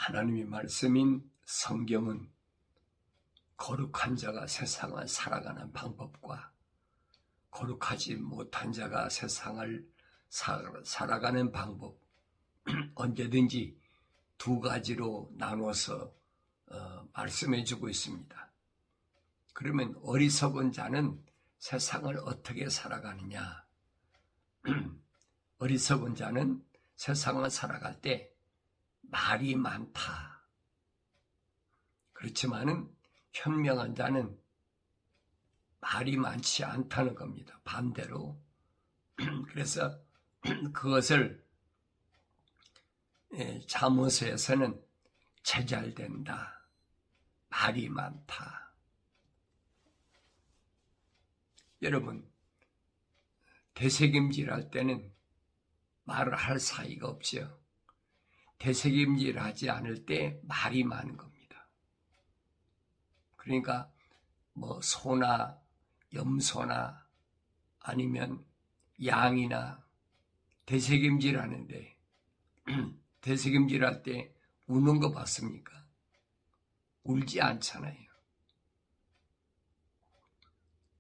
하나님의 말씀인 성경은 거룩한 자가 세상을 살아가는 방법과 거룩하지 못한 자가 세상을 살아가는 방법, 언제든지 두 가지로 나눠서 말씀해주고 있습니다. 그러면 어리석은 자는 세상을 어떻게 살아가느냐? 어리석은 자는 세상을 살아갈 때 말이 많다. 그렇지만은 현명한 자는 말이 많지 않다는 겁니다. 반대로. 그래서 그것을 잠언서에서는 제잘된다. 말이 많다. 여러분, 되새김질할 때는 말을 할 사이가 없죠. 되새김질하지 않을 때 말이 많은 겁니다. 그러니까 뭐 소나 염소나 아니면 양이나 되새김질하는데 되새김질할 때 우는 거 봤습니까? 울지 않잖아요.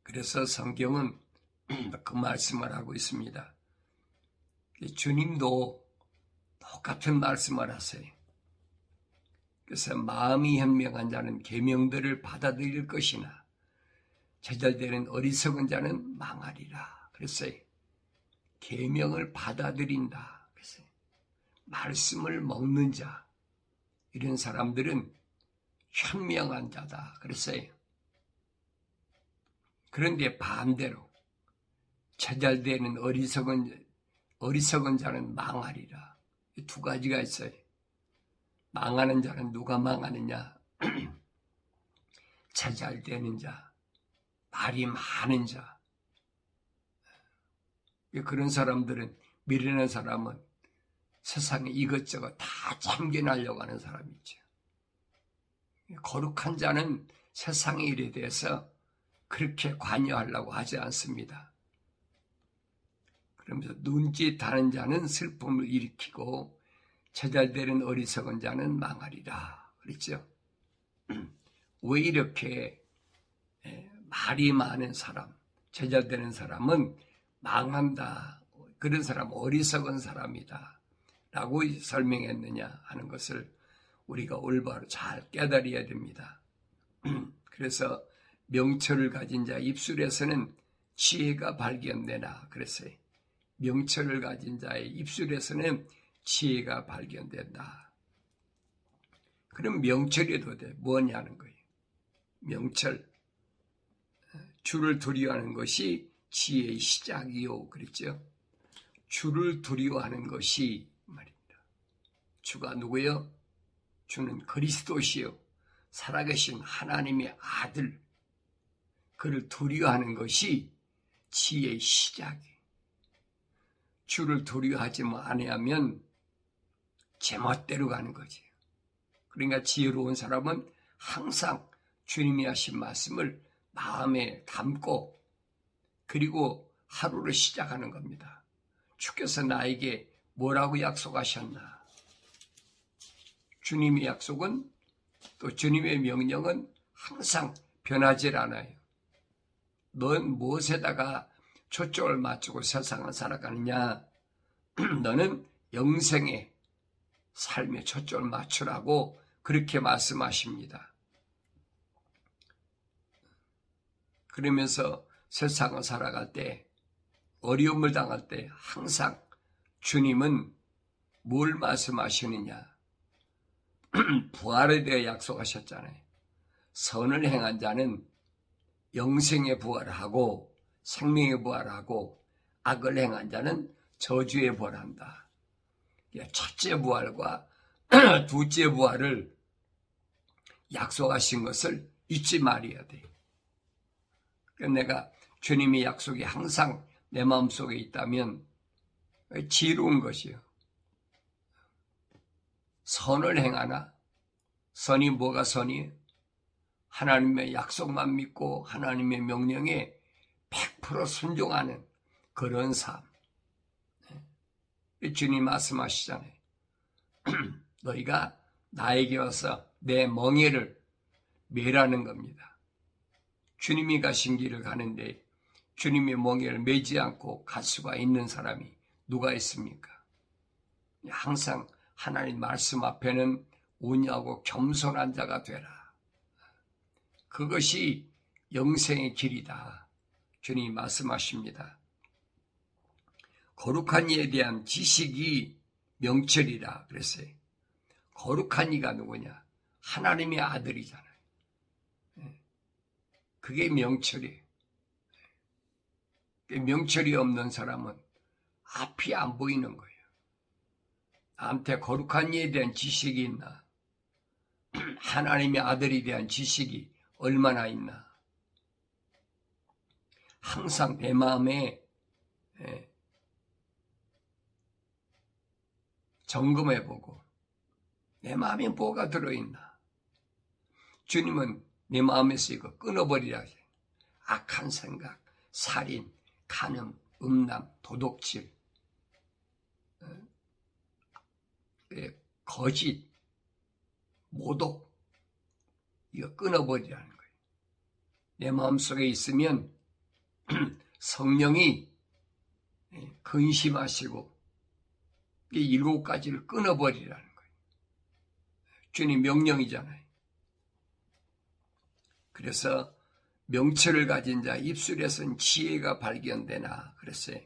그래서 성경은 그 말씀을 하고 있습니다. 주님도 똑같은 말씀을 하세요. 그래서 마음이 현명한 자는 계명들을 받아들일 것이나 제잘되는 어리석은 자는 망하리라. 그랬어요. 계명을 받아들인다. 그랬어요. 말씀을 먹는 자, 이런 사람들은 현명한 자다. 그랬어요. 그런데 반대로 제잘되는 어리석은 자는 망하리라. 이 두 가지가 있어요. 망하는 자는 누가 망하느냐? 제잘되는 자, 말이 많은 자. 그런 사람들은, 미련한 사람은 세상에 이것저것 다 참견하려고 하는 사람이죠. 거룩한 자는 세상의 일에 대해서 그렇게 관여하려고 하지 않습니다. 그러면서 눈짓하는 자는 슬픔을 일으키고 제잘되는 어리석은 자는 망하리라. 그랬죠. 왜 이렇게 말이 많은 사람, 제잘되는 사람은 망한다. 그런 사람 어리석은 사람이다. 라고 설명했느냐 하는 것을 우리가 올바로 잘 깨달아야 됩니다. 그래서 명철을 가진 자 입술에서는 지혜가 발견되나 그랬어요. 명철을 가진 자의 입술에서는 지혜가 발견된다. 그럼 명철이도 돼. 뭐냐는 거예요. 명철. 주를 두려워하는 것이 지혜의 시작이요. 그랬죠. 주를 두려워하는 것이 말입니다. 주가 누구요? 주는 그리스도시요. 살아계신 하나님의 아들. 그를 두려워하는 것이 지혜의 시작이에요. 주를 두려워하지 아니하면 제멋대로 가는 거지. 그러니까 지혜로운 사람은 항상 주님이 하신 말씀을 마음에 담고 그리고 하루를 시작하는 겁니다. 주께서 나에게 뭐라고 약속하셨나? 주님의 약속은 또 주님의 명령은 항상 변하질 않아요. 넌 무엇에다가 초점을 맞추고 세상을 살아가느냐? 너는 영생의 삶에 초점을 맞추라고 그렇게 말씀하십니다. 그러면서 세상을 살아갈 때, 어려움을 당할 때 항상 주님은 뭘 말씀하시느냐? 부활에 대해 약속하셨잖아요. 선을 행한 자는 영생의 부활을 하고 생명의 부활하고 악을 행한 자는 저주의 부활한다. 첫째 부활과 둘째 부활을 약속하신 것을 잊지 말아야 돼. 내가 주님의 약속이 항상 내 마음속에 있다면 지혜로운 것이요. 선을 행하나? 선이 뭐가 선이에요? 하나님의 약속만 믿고 하나님의 명령에 100% 순종하는 그런 삶. 주님 말씀하시잖아요. 너희가 나에게 와서 내 멍에를 매라는 겁니다. 주님이 가신 길을 가는데 주님의 멍에를 매지 않고 갈 수가 있는 사람이 누가 있습니까? 항상 하나님 말씀 앞에는 온유하고 겸손한 자가 되라. 그것이 영생의 길이다. 주님이 말씀하십니다. 거룩한 이에 대한 지식이 명철이라 그랬어요. 거룩한 이가 누구냐? 하나님의 아들이잖아요. 그게 명철이에요. 명철이 없는 사람은 앞이 안 보이는 거예요. 나한테 거룩한 이에 대한 지식이 있나? 하나님의 아들에 대한 지식이 얼마나 있나? 항상 내 마음에 점검해보고 내 마음에 뭐가 들어있나? 주님은 내 마음에서 이거 끊어버리라. 악한 생각, 살인, 간음, 음란, 도둑질, 거짓, 모독, 이거 끊어버리라는 거예요. 내 마음속에 있으면 성령이 근심하시고 이 7가지를 끊어버리라는 거예요. 주님 명령이잖아요. 그래서 명철을 가진 자 입술에선 지혜가 발견되나 그랬어요.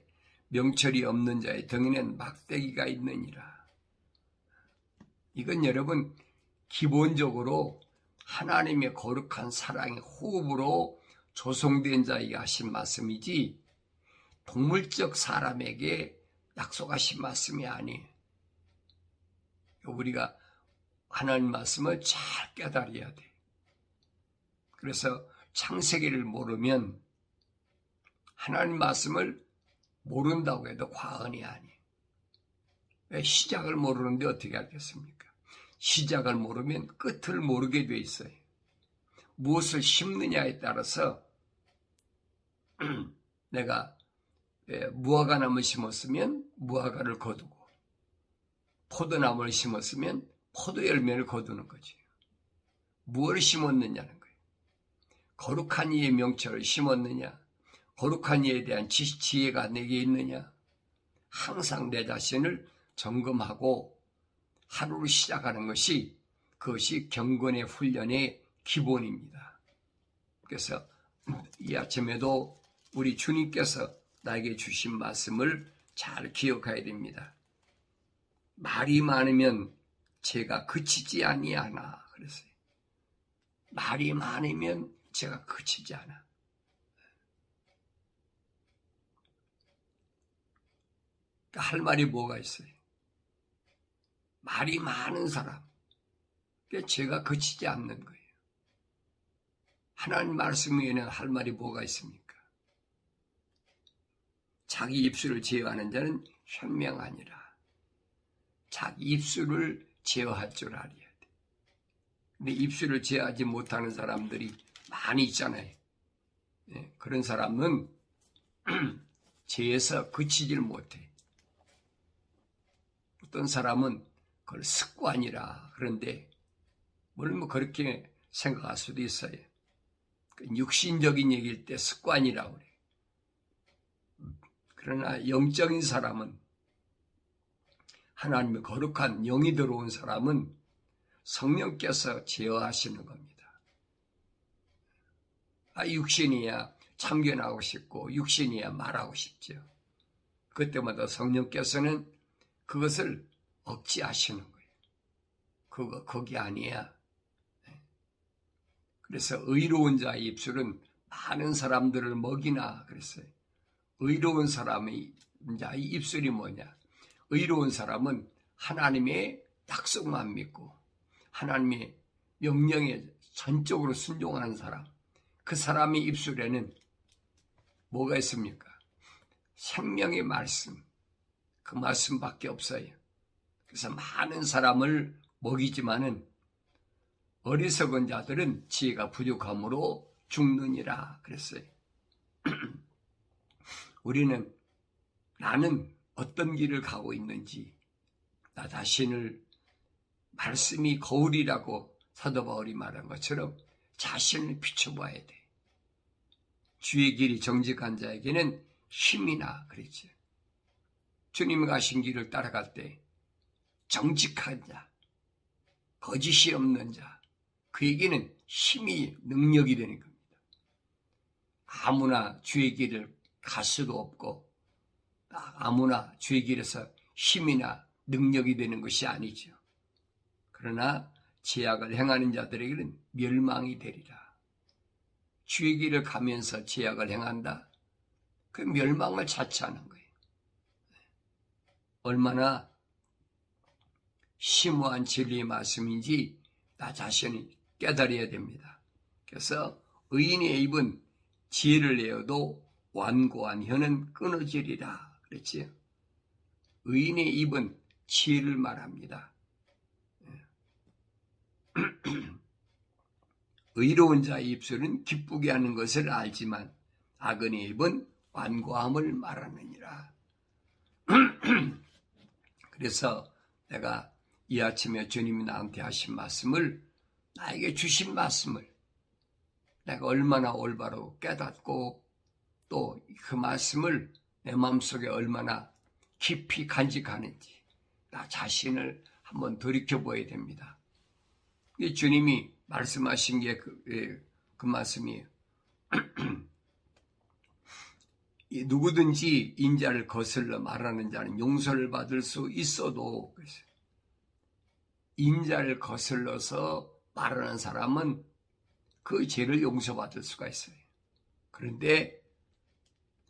명철이 없는 자의 등에는 막대기가 있느니라. 이건 여러분 기본적으로 하나님의 거룩한 사랑의 호흡으로 조성된 자에게 하신 말씀이지 동물적 사람에게 약속하신 말씀이 아니에요. 우리가 하나님 말씀을 잘 깨달아야 돼. 그래서 창세기를 모르면 하나님 말씀을 모른다고 해도 과언이 아니에요. 왜 시작을 모르는데 어떻게 알겠습니까? 시작을 모르면 끝을 모르게 돼 있어요. 무엇을 심느냐에 따라서 내가 무화과나무를 심었으면 무화과를 거두고 포도나무를 심었으면 포도열매를 거두는 거지. 무엇을 심었느냐는 거예요. 거룩한 이의 명철을 심었느냐? 거룩한 이에 대한 지혜가 내게 있느냐? 항상 내 자신을 점검하고 하루를 시작하는 것이 그것이 경건의 훈련의 기본입니다. 그래서 이 아침에도 우리 주님께서 나에게 주신 말씀을 잘 기억해야 됩니다. 말이 많으면 제가 그치지 아니하나 그랬어요. 말이 많으면 제가 그치지 않아. 할 말이 뭐가 있어요? 말이 많은 사람, 제가 그치지 않는 거예요. 하나님 말씀 외에는 할 말이 뭐가 있습니까? 자기 입술을 제어하는 자는 현명하니라. 자기 입술을 제어할 줄 알아야 돼. 근데 입술을 제어하지 못하는 사람들이 많이 있잖아요. 그런 사람은 제에서 그치질 못해. 어떤 사람은 그걸 습관이라 그런데 물론 그렇게 생각할 수도 있어요. 육신적인 얘기일 때 습관이라고 그래요. 그러나 영적인 사람은 하나님의 거룩한 영이 들어온 사람은 성령께서 제어하시는 겁니다. 육신이야 참견하고 싶고 육신이야 말하고 싶죠. 그때마다 성령께서는 그것을 억제하시는 거예요. 거기 아니야. 그래서 의로운 자의 입술은 많은 사람들을 먹이나 그랬어요. 의로운 사람의 자의 입술이 뭐냐? 의로운 사람은 하나님의 약속만 믿고 하나님의 명령에 전적으로 순종하는 사람. 그 사람의 입술에는 뭐가 있습니까? 생명의 말씀. 그 말씀밖에 없어요. 그래서 많은 사람을 먹이지만은 어리석은 자들은 지혜가 부족함으로 죽느니라 그랬어요. 우리는 나는 어떤 길을 가고 있는지 나 자신을 말씀이 거울이라고 사도 바울이 말한 것처럼 자신을 비춰봐야 돼. 주의 길이 정직한 자에게는 힘이나 그랬죠. 주님이 가신 길을 따라갈 때 정직한 자, 거짓이 없는 자, 그에게는 힘이 능력이 되는 겁니다. 아무나 주의 길을 갈 수도 없고 아무나 주의 길에서 힘이나 능력이 되는 것이 아니죠. 그러나 죄악을 행하는 자들에게는 멸망이 되리라. 주의 길을 가면서 죄악을 행한다? 그 멸망을 자처하는 거예요. 얼마나 심오한 진리의 말씀인지 나 자신이 깨달아야 됩니다. 그래서 의인의 입은 지혜를 내어도 완고한 혀는 끊어지리라 그랬지요. 의인의 입은 지혜를 말합니다. 의로운 자의 입술은 기쁘게 하는 것을 알지만 악인의 입은 완고함을 말하느니라. 그래서 내가 이 아침에 주님이 나한테 하신 말씀을, 나에게 주신 말씀을 내가 얼마나 올바로 깨닫고 또 그 말씀을 내 마음속에 얼마나 깊이 간직하는지 나 자신을 한번 돌이켜봐야 됩니다. 주님이 말씀하신 게 그 말씀이에요. 누구든지 인자를 거슬러 말하는 자는 용서를 받을 수 있어도, 인자를 거슬러서 말하는 사람은 그 죄를 용서받을 수가 있어요. 그런데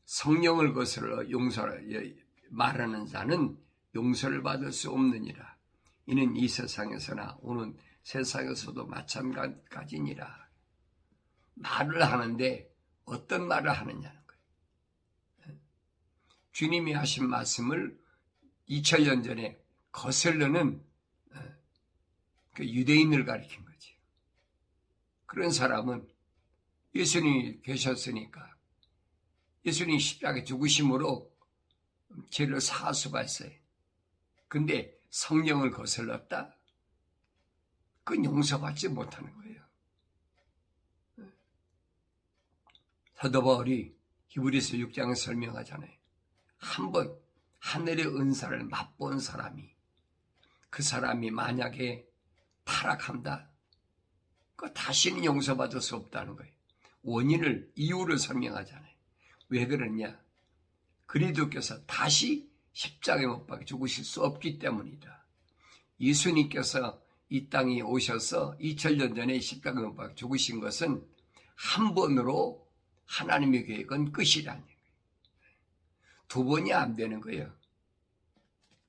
성령을 거슬러 말하는 자는 용서를 받을 수 없느니라. 이는 이 세상에서나 오는 세상에서도 마찬가지니라. 말을 하는데 어떤 말을 하느냐는 거예요. 주님이 하신 말씀을 2000년 전에 거슬러는 그 유대인을 가리킨 거지. 그런 사람은 예수님이 계셨으니까 예수님 십자가에 죽으심으로 죄를 사할 수가 있어요. 근데 성령을 거슬렀다? 그건 용서받지 못하는 거예요. 사도 바울이 히브리서 6장에 설명하잖아요. 한번 하늘의 은사를 맛본 사람이, 그 사람이 만약에 타락한다? 그 다시는 용서받을 수 없다는 거예요. 이유를 설명하잖아요. 왜 그러냐? 그리스도께서 다시 십자가에 못 박혀 죽으실 수 없기 때문이다. 예수님께서 이 땅에 오셔서 2000년 전에 십자가에 못 박혀 죽으신 것은 한 번으로 하나님의 계획은 끝이라는 거예요. 두 번이 안 되는 거예요.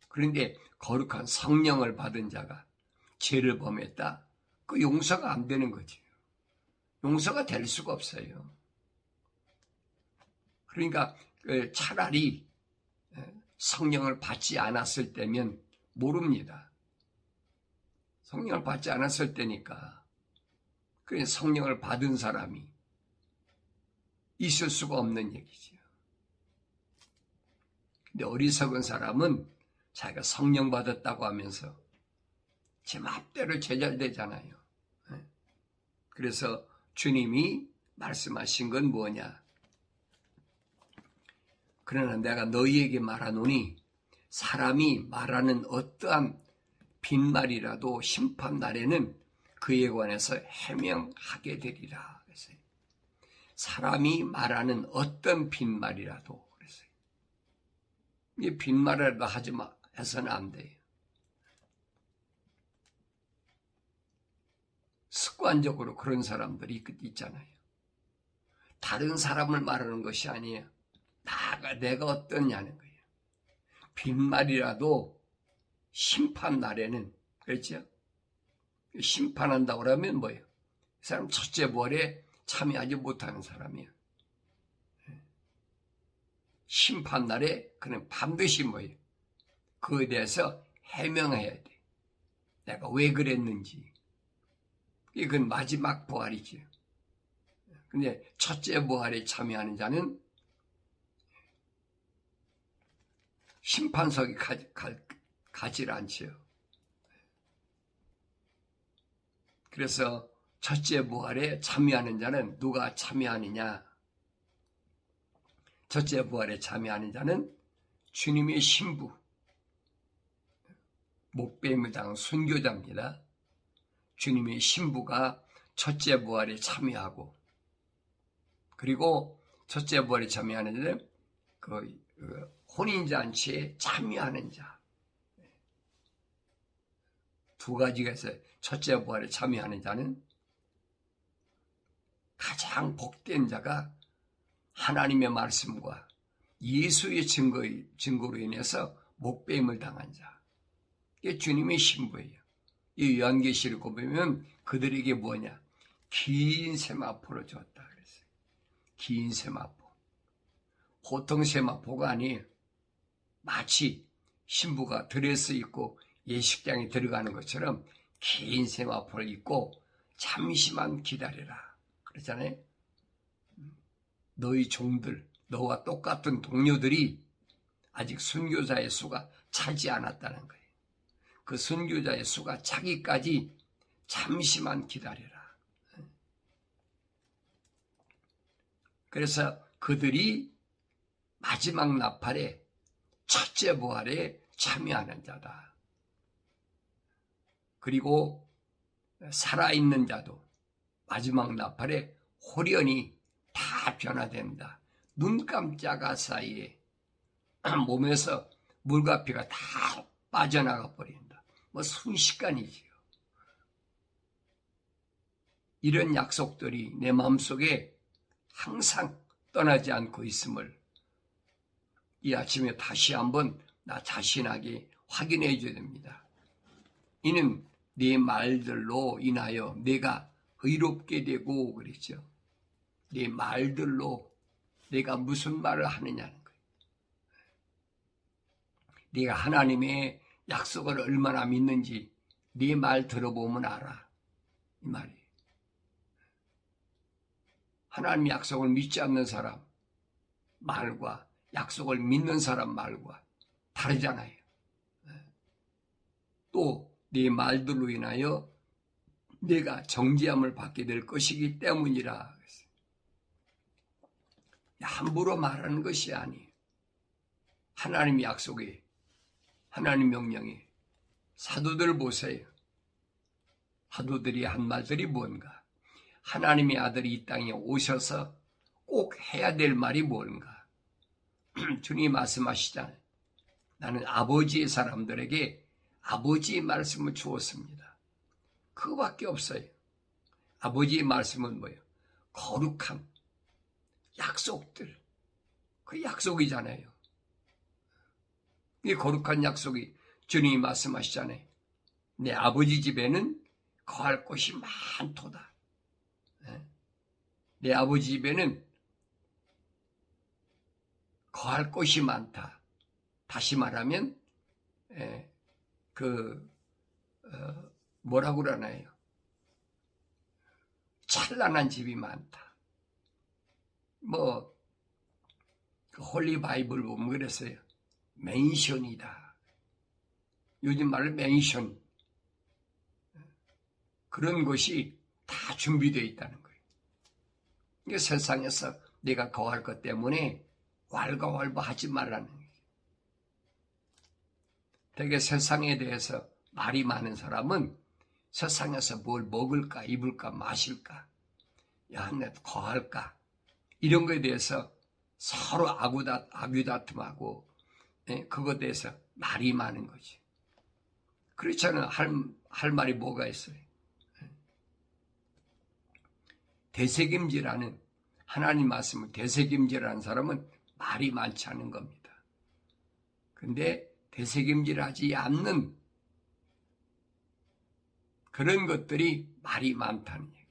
그런데 거룩한 성령을 받은 자가 죄를 범했다? 그 용서가 안 되는 거지. 용서가 될 수가 없어요. 그러니까 차라리 성령을 받지 않았을 때면 모릅니다. 성령을 받지 않았을 때니까. 그래 성령을 받은 사람이 있을 수가 없는 얘기지요. 근데 어리석은 사람은 자기가 성령 받았다고 하면서 제 맘대로 제잘되잖아요. 그래서 주님이 말씀하신 건 뭐냐? 그러나 내가 너희에게 말하노니 사람이 말하는 어떠한 빈말이라도 심판날에는 그에 관해서 해명하게 되리라. 그랬어요. 사람이 말하는 어떤 빈말이라도 그랬어요. 이 빈말이라도 하지 마 해서는 안 돼요. 습관적으로 그런 사람들이 있잖아요. 다른 사람을 말하는 것이 아니에요. 내가 어떠냐는 거예요. 빈말이라도 심판 날에는, 그렇죠? 심판한다고 그러면 뭐예요? 그 사람 첫째 부활에 참여하지 못하는 사람이에요. 심판 날에 그는 반드시 뭐예요? 그에 대해서 해명해야 돼. 내가 왜 그랬는지. 이건 마지막 부활이죠. 근데 첫째 부활에 참여하는 자는 심판석에 가질 않지요. 그래서 첫째 부활에 참여하는 자는 누가 참여하느냐? 첫째 부활에 참여하는 자는 주님의 신부, 목배임을 당한 순교자입니다. 주님의 신부가 첫째 부활에 참여하고, 그리고 첫째 부활에 참여하는 자는 혼인잔치에 참여하는 자. 두 가지가 있어요. 첫째 부활에 참여하는 자는 가장 복된 자가 하나님의 말씀과 예수의 증거로 인해서 목배임을 당한 자. 이게 주님의 신부예요. 이 요한계시록 보면 그들에게 뭐냐? 긴 세마포를 줬다 그랬어요. 긴 세마포. 보통 세마포가 아니에요. 마치 신부가 드레스 입고 예식장에 들어가는 것처럼 긴 세마포를 입고 잠시만 기다려라. 그렇잖아요. 너희 종들, 너와 똑같은 동료들이 아직 순교자의 수가 차지 않았다는 거예요. 그 순교자의 수가 차기까지 잠시만 기다려라. 그래서 그들이 마지막 나팔에 첫째 부활에 참여하는 자다. 그리고 살아있는 자도 마지막 나팔에 홀연히 다 변화된다. 눈 깜짝아 사이에 몸에서 물과 피가 다 빠져나가 버린다. 뭐 순식간이지요. 이런 약속들이 내 마음속에 항상 떠나지 않고 있음을 이 아침에 다시 한번 나 자신에게 확인해 줘야 됩니다. 이는 네 말들로 인하여 내가 의롭게 되고 그랬죠. 네 말들로 내가 무슨 말을 하느냐는 거예요. 네가 하나님의 약속을 얼마나 믿는지 네 말 들어보면 알아. 이 말이에요. 하나님의 약속을 믿지 않는 사람 말과 약속을 믿는 사람 말과 다르잖아요. 또 네 말들로 인하여 내가 정죄함을 받게 될 것이기 때문이라. 함부로 말하는 것이 아니에요. 하나님의 약속에, 하나님 명령에 사도들 보세요. 사도들이 한 말들이 뭔가? 하나님의 아들이 이 땅에 오셔서 꼭 해야 될 말이 뭔가? 주님이 말씀하시잖아요. 나는 아버지의 사람들에게 아버지의 말씀을 주었습니다. 그거밖에 없어요. 아버지의 말씀은 뭐예요? 거룩한 약속들. 그 약속이잖아요. 이 거룩한 약속이 주님이 말씀하시잖아요. 내 아버지 집에는 거할 곳이 많도다. 내 아버지 집에는 거할 곳이 많다. 다시 말하면 뭐라고 그러나요? 찬란한 집이 많다. 그 홀리 바이블 보면 그랬어요. 맨션이다. 요즘 말로 맨션. 그런 것이 다 준비되어 있다는 거예요. 이게 세상에서 내가 거할 것 때문에 왈가왈부하지 말라는 거예요. 되게 세상에 대해서 말이 많은 사람은 세상에서 뭘 먹을까, 입을까, 마실까, 내 거할까 이런 거에 대해서 서로 아귀다툼하고 그것에 대해서 말이 많은 거지. 그렇지 않은 할 말이 뭐가 있어요? 되새김질하는 하나님 말씀을 되새김질하는 사람은 말이 많지 않은 겁니다. 근데 되새김질하지 않는 그런 것들이 말이 많다는 얘기.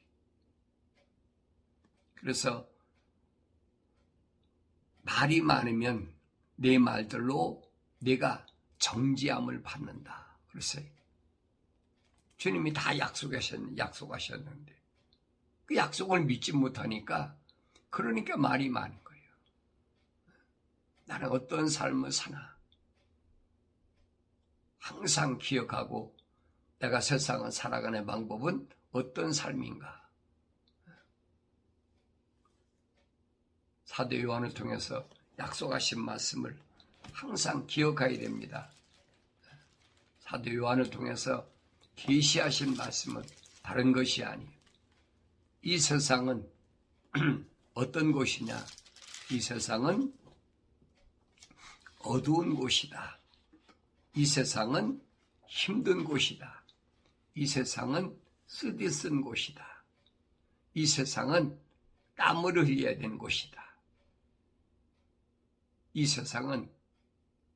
그래서 말이 많으면 내 말들로 내가 정죄함을 받는다. 그랬어요. 주님이 다 약속하셨는데 그 약속을 믿지 못하니까 그러니까 말이 많은 거예요. 나는 어떤 삶을 사나 항상 기억하고 내가 세상을 살아가는 방법은 어떤 삶인가? 사도 요한을 통해서 약속하신 말씀을 항상 기억해야 됩니다. 사도 요한을 통해서 계시하신 말씀은 다른 것이 아니에요. 이 세상은 어떤 곳이냐? 이 세상은 어두운 곳이다. 이 세상은 힘든 곳이다. 이 세상은 쓰디쓴 곳이다. 이 세상은 땀을 흘려야 되는 곳이다. 이 세상은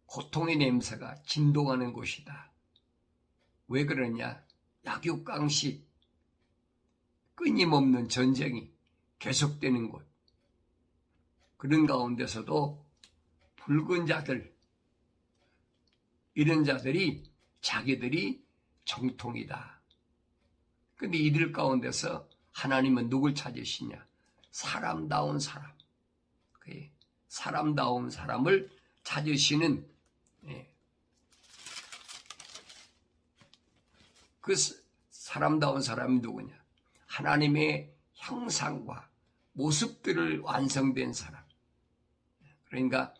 고통의 냄새가 진동하는 곳이다. 왜 그러냐? 약육강식, 끊임없는 전쟁이 계속되는 곳. 그런 가운데서도 붉은 자들, 이런 자들이 자기들이 정통이다. 근데 이들 가운데서 하나님은 누굴 찾으시냐? 사람다운 사람. 사람다운 사람을 찾으시는 그 사람다운 사람이 누구냐? 하나님의 형상과 모습들을 완성된 사람. 그러니까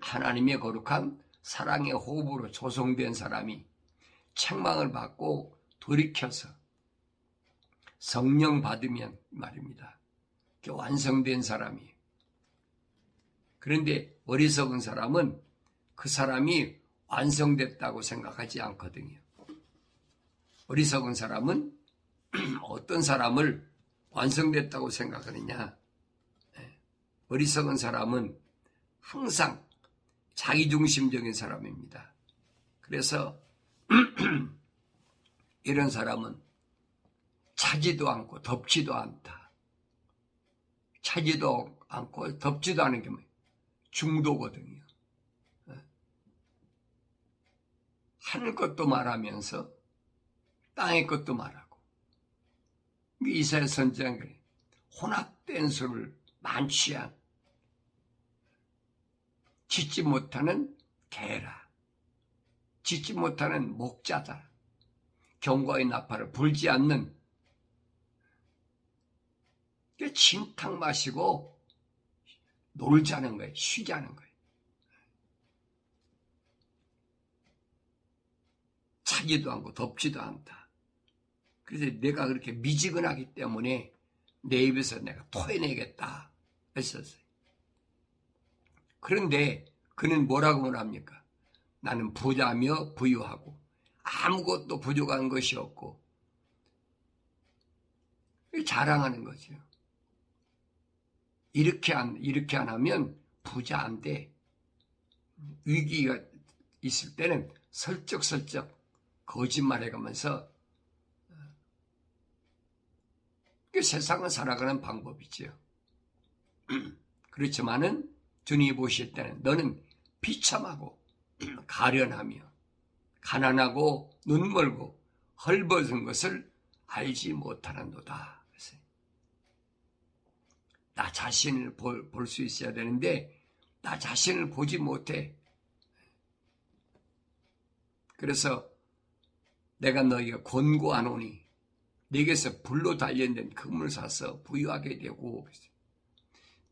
하나님의 거룩한 사랑의 호흡으로 조성된 사람이 책망을 받고 돌이켜서 성령 받으면 말입니다. 완성된 사람이. 그런데 어리석은 사람은 그 사람이 완성됐다고 생각하지 않거든요. 어리석은 사람은 어떤 사람을 완성됐다고 생각하느냐? 어리석은 사람은 항상 자기중심적인 사람입니다. 그래서 이런 사람은 차지도 않고 덥지도 않다. 차지도 않고 덥지도 않은 게 뭐예요? 중도거든요. 하늘 것도 말하면서 땅의 것도 말하고. 이사야 선지자는 그래. 혼합된 술을 만취한 짓지 못하는 개라. 짓지 못하는 목자다. 경과의 나팔을 불지 않는 진탕 마시고 놀자는 거예요. 쉬자는 거예요. 차지도 않고 덥지도 않다. 그래서 내가 그렇게 미지근하기 때문에 내 입에서 내가 토해내겠다 했었어요. 그런데 그는 뭐라고 합니까? 나는 부자며 부유하고 아무것도 부족한 것이 없고 자랑하는 거죠. 이렇게 안 하면 부자 안 돼. 위기가 있을 때는 설쩍설쩍 거짓말해가면서 세상을 살아가는 방법이죠. 그렇지만은 주님이 보실 때는 너는 비참하고 가련하며 가난하고 눈멀고 헐벗은 것을 알지 못하는도다. 나 자신을 볼 수 있어야 되는데 나 자신을 보지 못해. 그래서 내가 너희가 권고하노니 내게서 불로 단련된 금을 사서 부유하게 되고,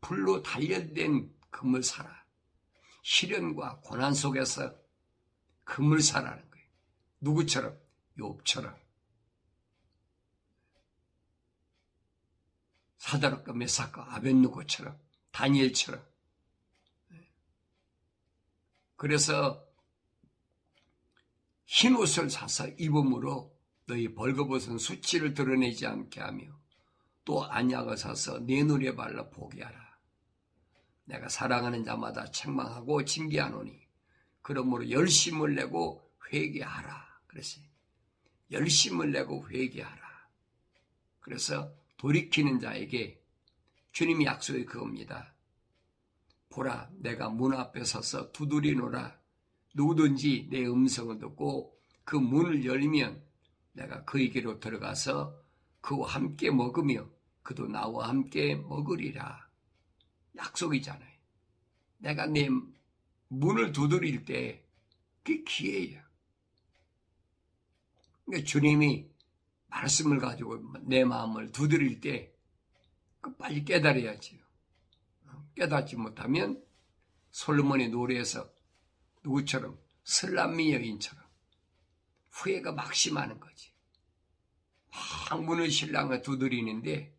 불로 단련된 금을 사라. 시련과 고난 속에서 금을 사라는 거예요. 누구처럼? 욥처럼. 사다락과 메삭과 아벳누고처럼, 다니엘처럼. 그래서 흰 옷을 사서 입음으로 너희 벌거벗은 수치를 드러내지 않게 하며 또 안약을 사서 내 눈에 발라 보게 하라. 내가 사랑하는 자마다 책망하고 징계하노니 그러므로 열심을 내고 회개하라. 그랬어요. 열심을 내고 회개하라. 그래서 돌이키는 자에게 주님이 약속이 그겁니다. 보라, 내가 문 앞에 서서 두드리노라. 누구든지 내 음성을 듣고 그 문을 열면 내가 그에게로 들어가서 그와 함께 먹으며 그도 나와 함께 먹으리라. 약속이잖아요. 내가 내 문을 두드릴 때 그게 기회예요. 그러니까 주님이 말씀을 가지고 내 마음을 두드릴 때 빨리 깨달아야지요. 깨닫지 못하면 솔로몬의 노래에서 누구처럼 슬람미 여인처럼 후회가 막심하는 거지. 막 문을 신랑을 두드리는데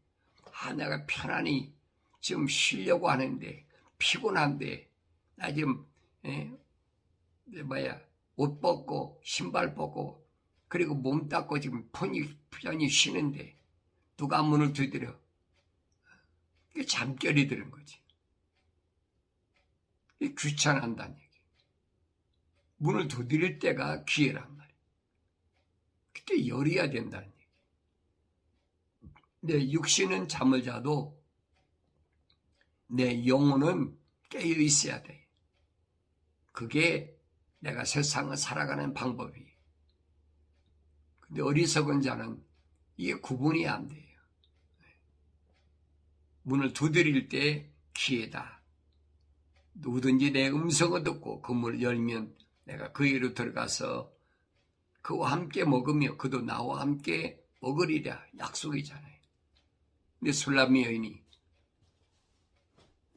내가 편안히 지금 쉬려고 하는데 피곤한데 나 지금 옷 벗고 신발 벗고 그리고 몸 닦고 지금 편히 쉬는데 누가 문을 두드려? 이게 잠결이 드는 거지. 이게 귀찮아한다는 얘기. 문을 두드릴 때가 기회란 말이야. 그때 열어야 된다는 얘기. 내 육신은 잠을 자도 내 영혼은 깨어 있어야 돼. 그게 내가 세상을 살아가는 방법이에요. 근데 어리석은 자는 이게 구분이 안 돼요. 문을 두드릴 때 기회다. 누구든지 내 음성을 듣고 그 문을 열면 내가 그에로 들어가서 그와 함께 먹으며 그도 나와 함께 먹으리라 약속이잖아요. 근데 술람미 여인이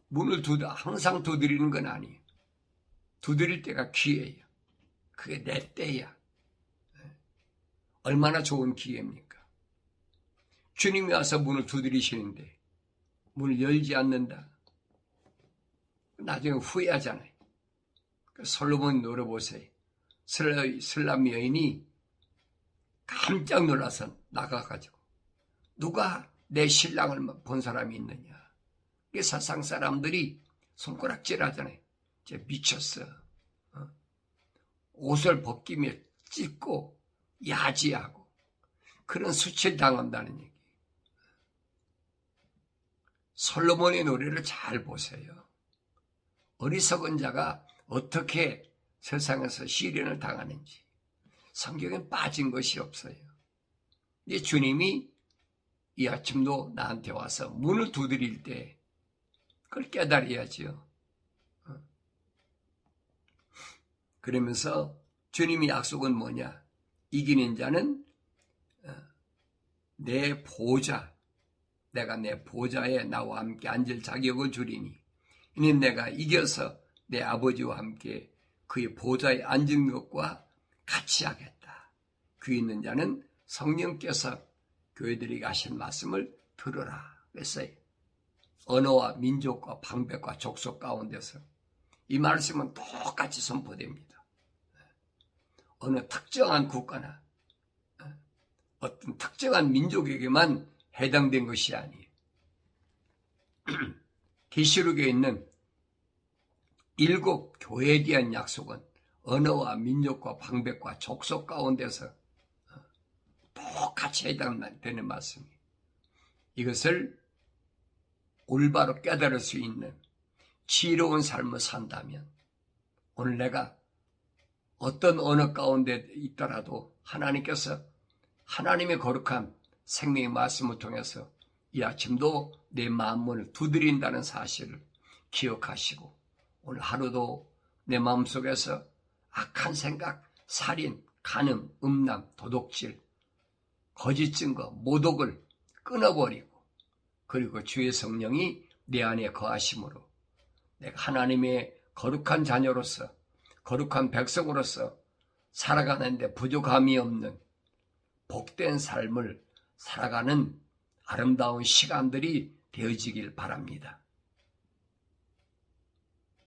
문을 항상 두드리는 건 아니에요. 두드릴 때가 기회예요. 그게 내 때야. 얼마나 좋은 기회입니까? 주님이 와서 문을 두드리시는데 문을 열지 않는다. 나중에 후회하잖아요. 솔로몬 노래 보세요. 슬람미 여인이 깜짝 놀라서 나가가지고 누가 내 신랑을 본 사람이 있느냐. 세상 사람들이 손가락질 하잖아요. 미쳤어. 옷을 벗기며 찢고 야지하고 그런 수치를 당한다는 얘기. 솔로몬의 노래를 잘 보세요. 어리석은 자가 어떻게 세상에서 시련을 당하는지 성경에 빠진 것이 없어요. 이 주님이 이 아침도 나한테 와서 문을 두드릴 때 그걸 깨달아야지요. 그러면서 주님의 약속은 뭐냐? 이기는 자는 내 보좌, 내가 내 보좌에 나와 함께 앉을 자격을 주리니 이는 내가 이겨서 내 아버지와 함께 그의 보좌에 앉은 것과 같이 하겠다. 귀 있는 자는 성령께서 교회들에게 하신 말씀을 들으라 그랬어요. 언어와 민족과 방백과 족속 가운데서 이 말씀은 똑같이 선포됩니다. 어느 특정한 국가나 어떤 특정한 민족에게만 해당된 것이 아니에요. 계시록에 있는 7 교회에 대한 약속은 언어와 민족과 방백과 족속 가운데서 똑같이 해당되는 말씀이에요. 이것을 올바로 깨달을 수 있는 지혜로운 삶을 산다면 오늘 내가 어떤 언어 가운데 있더라도 하나님께서 하나님의 거룩한 생명의 말씀을 통해서 이 아침도 내 마음문을 두드린다는 사실을 기억하시고 오늘 하루도 내 마음속에서 악한 생각, 살인, 간음, 음란, 도둑질, 거짓 증거, 모독을 끊어버리고 그리고 주의 성령이 내 안에 거하심으로 내가 하나님의 거룩한 자녀로서 거룩한 백성으로서 살아가는데 부족함이 없는 복된 삶을 살아가는 아름다운 시간들이 되어지길 바랍니다.